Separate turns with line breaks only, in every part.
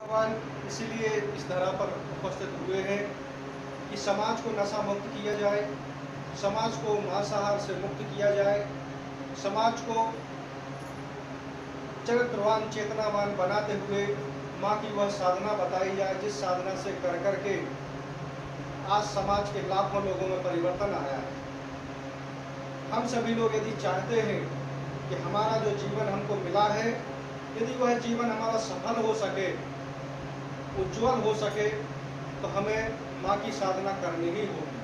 भगवान इसीलिए इस धरा पर उपस्थित हुए हैं कि समाज को नशा मुक्त किया जाए, समाज को मांसाहार से मुक्त किया जाए, समाज को चरित्रवान चेतनावान बनाते हुए माँ की वह साधना बताई जाए जिस साधना से कर कर के आज समाज के लाखों लोगों में परिवर्तन आया है। हम सभी लोग यदि चाहते हैं कि हमारा जो जीवन हमको मिला है, यदि वह जीवन हमारा सफल हो सके, उज्जवल हो सके, तो हमें माँ की साधना करनी ही होगी।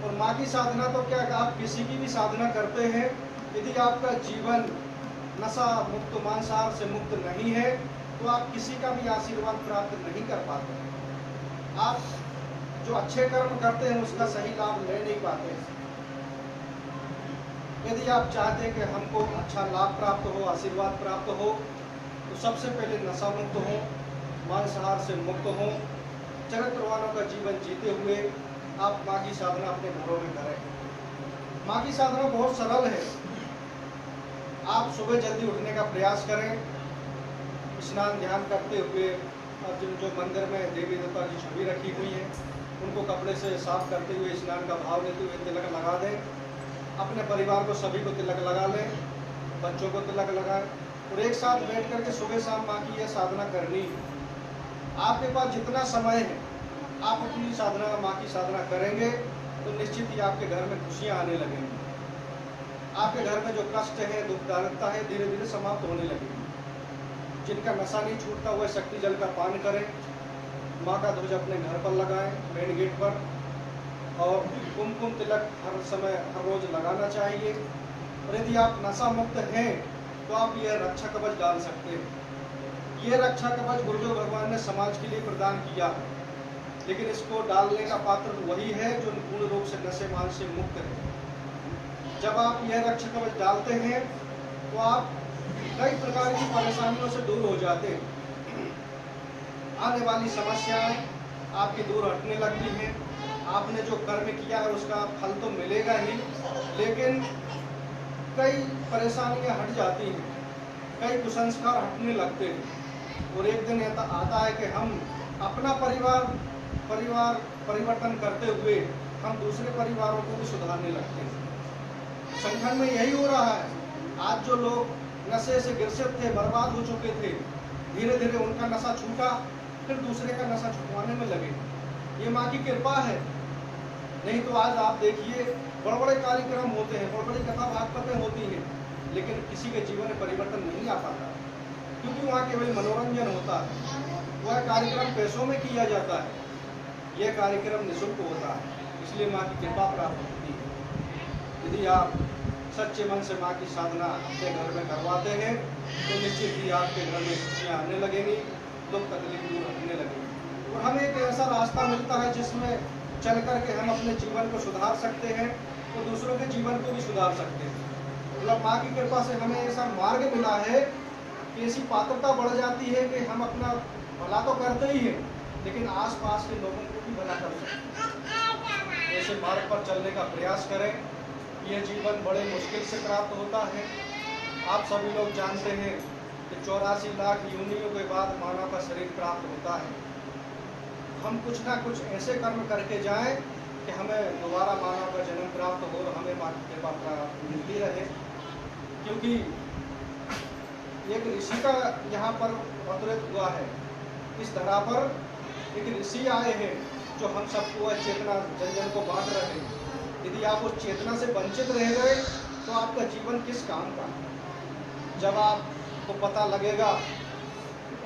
और माँ की साधना तो क्या, आप किसी की भी साधना करते हैं, यदि आपका जीवन नशा मुक्त मांसाहार से मुक्त नहीं है तो आप किसी का भी आशीर्वाद प्राप्त नहीं कर पाते। आप जो अच्छे कर्म करते हैं उसका सही लाभ ले नहीं पाते। यदि आप चाहते हैं कि हमको अच्छा लाभ प्राप्त हो, आशीर्वाद प्राप्त हो, तो सबसे पहले नशा मुक्त हो, मांसाहार से मुक्त हो, चरित्रवानों का जीवन जीते हुए आप माँ की साधना अपने घरों में करें। माँ की साधना बहुत सरल है। आप सुबह जल्दी उठने का प्रयास करें, स्नान ध्यान करते हुए, और जो मंदिर में देवी देवता की छवि रखी हुई है उनको कपड़े से साफ करते हुए स्नान का भाव लेते हुए तिलक लगा दें। अपने परिवार को सभी को तिलक लगा लें, बच्चों को तिलक लगाएं और एक साथ बैठ करके सुबह शाम माँ की यह साधना करनी है। आपके पास जितना समय है आप अपनी साधना माँ की साधना करेंगे तो निश्चित ही आपके घर में खुशियाँ आने लगेंगी। आपके घर में जो कष्ट है, दुखदारिता है, धीरे धीरे समाप्त होने लगेगी। जिनका नशा नहीं छूटता हुआ शक्ति जल का पान करें, माँ का ध्वज अपने घर पर लगाएं, मेन गेट पर, और कुमकुम तिलक हर समय हर रोज लगाना चाहिए। और यदि आप नशा मुक्त हैं तो आप यह रक्षा कवच डाल सकते हैं। ये रक्षा कवच गुरुदेव भगवान ने समाज के लिए प्रदान किया है, लेकिन इसको डालने का पात्र वही है जो पूर्ण रूप से नशे मान से मुक्त है। जब आप यह रक्षा कवच डालते हैं तो आप कई प्रकार की परेशानियों से दूर हो जाते हैं। आने वाली समस्याएं आपकी दूर हटने लगती हैं। आपने जो कर्म किया है उसका फल तो मिलेगा ही, लेकिन कई परेशानियां हट जाती हैं, कई कुसंस्कार हटने लगते हैं। और एक दिन ऐसा आता है कि हम अपना परिवार परिवर्तन करते हुए हम दूसरे परिवारों को भी सुधारने लगते हैं। संगठन में यही हो रहा है। आज जो लोग नशे से ग्रसित थे, बर्बाद हो चुके थे, धीरे धीरे उनका नशा छूटा, फिर दूसरे का नशा छुटवाने में लगे। ये माँ की कृपा है। नहीं तो आज आप देखिए बड़े बड़े कार्यक्रम होते हैं, बड़ी बड़ी कथा भागवतें होती हैं, लेकिन किसी के जीवन में परिवर्तन नहीं आ पाता, क्योंकि वहाँ केवल मनोरंजन होता है। वह कार्यक्रम पैसों में किया जाता है, यह कार्यक्रम निःशुल्क होता है, इसलिए माँ की कृपा प्राप्त होती है। यदि आप सच्चे मन से माँ की साधना अपने घर में करवाते हैं तो निश्चित ही आपके घर में खुशियाँ आने लगेंगी, दुख तकलीफ दूर हटने लगेंगी। और हमें एक ऐसा रास्ता मिलता है जिसमें चल करके हम अपने जीवन को सुधार सकते हैं तो दूसरों के जीवन को भी सुधार सकते हैं। मतलब माँ की कृपा से हमें ऐसा मार्ग मिला है कि ऐसी पात्रता बढ़ जाती है कि हम अपना भला तो करते ही हैं, लेकिन आसपास के लोगों को भी भला कर सकते हैं। ऐसे मार्ग पर चलने का प्रयास करें। यह जीवन बड़े मुश्किल से प्राप्त होता है। आप सभी लोग जानते हैं कि 84 लाख योनियों के बाद मानव का शरीर प्राप्त होता है। हम कुछ ना कुछ ऐसे कर्म करके जाएं कि हमें दोबारा मानव का जन्म प्राप्त हो और हमें माँ की कृपा प्राप्त मिलती रहे। क्योंकि एक ऋषि का यहाँ पर अवतरित हुआ है। इस धरा पर एक ऋषि आए हैं जो हम सबको वह चेतना जन जन को बांट रहे हैं। यदि आप उस चेतना से वंचित रह गए तो आपका जीवन किस काम का। जब आपको पता लगेगा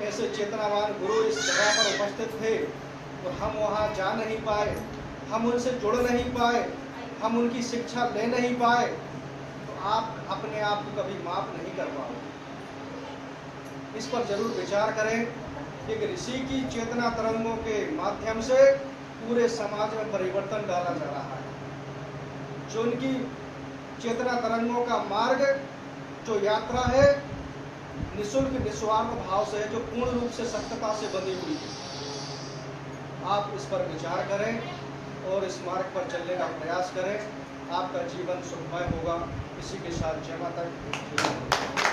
ऐसे चेतनावान गुरु इस जगह पर उपस्थित थे तो हम वहाँ जा नहीं पाए, हम उनसे जुड़ नहीं पाए, हम उनकी शिक्षा ले नहीं पाए, तो आप अपने आप को कभी माफ नहीं कर पाओगे। इस पर जरूर विचार करें कि एक ऋषि की चेतना तरंगों के माध्यम से पूरे समाज में परिवर्तन डाला जा रहा है। जो उनकी चेतना तरंगों का मार्ग, जो यात्रा है, निःशुल्क निस्वार्थ भाव से है, जो पूर्ण रूप से सत्यता से बनी हुई है। आप इस पर विचार करें और इस मार्ग पर चलने का प्रयास करें। आपका जीवन सुखमय होगा। इसी के साथ जय माता दी।